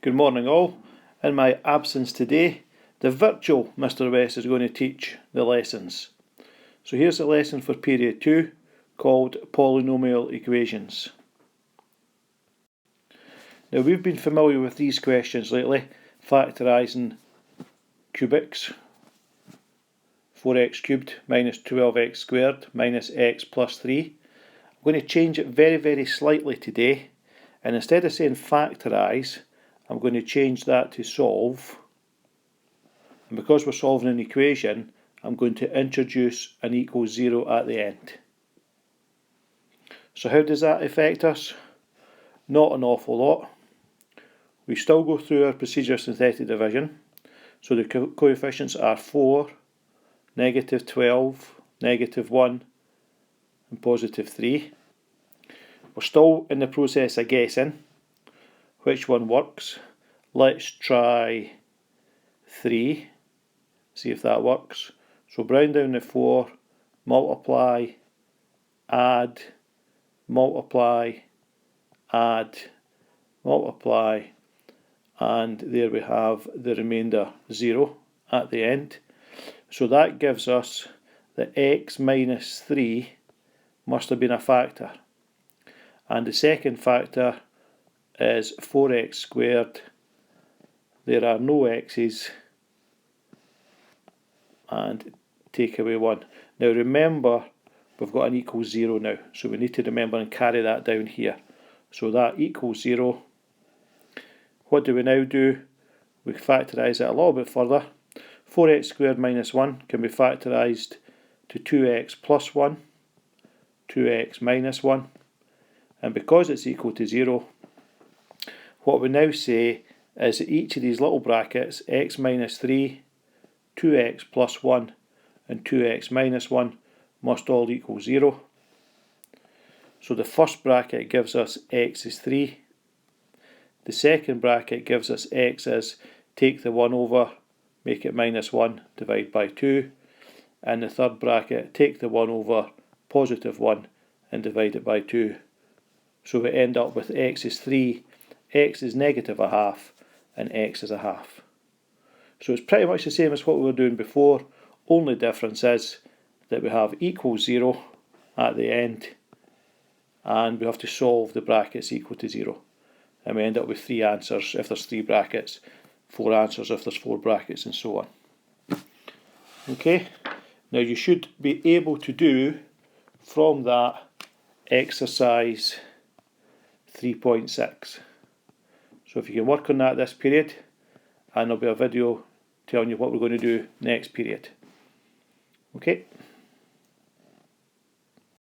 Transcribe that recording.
Good morning all. In my absence today, the virtual Mr West is going to teach the lessons. So here's the lesson for period 2 called Polynomial Equations. Now we've been familiar with these questions lately, factorising cubics, 4x cubed minus 12x squared minus x plus 3. I'm going to change it very slightly today, and instead of saying factorise, I'm going to change that to solve. And because we're solving an equation, I'm going to introduce an equals 0 at the end. So how does that affect us? Not an awful lot. We still go through our procedure of synthetic division. So the coefficients are 4, negative 12, negative 1 and positive 3. We're still in the process of guessing which one works. Let's try 3, see if that works. So round down the 4, multiply, add, multiply, add, multiply, and there we have the remainder 0 at the end. So that gives us that x minus 3 must have been a factor, and the second factor is 4x squared. There are no x's, and take away 1. Now remember, we've got an equals 0 now, so we need to remember and carry that down here. So that equals 0. What do we now do? We factorise it a little bit further. 4x squared minus 1 can be factorised to 2x plus 1, 2x minus 1, and because it's equal to 0, what we now say is that each of these little brackets, x minus 3, 2x plus 1 and 2x minus 1, must all equal 0. So the first bracket gives us x is 3. The second bracket gives us x as take the 1 over, make it minus 1, divide by 2. And the third bracket, take the 1 over, positive 1 and divide it by 2. So we end up with x is 3, x is negative a half, and x is a half. So it's pretty much the same as what we were doing before, only difference is that we have equals 0 at the end, and we have to solve the brackets equal to 0. And we end up with 3 answers if there's 3 brackets, 4 answers if there's 4 brackets, and so on. Okay, now you should be able to do from that exercise 3.6. So if you can work on that this period, and there'll be a video telling you what we're going to do next period. Okay.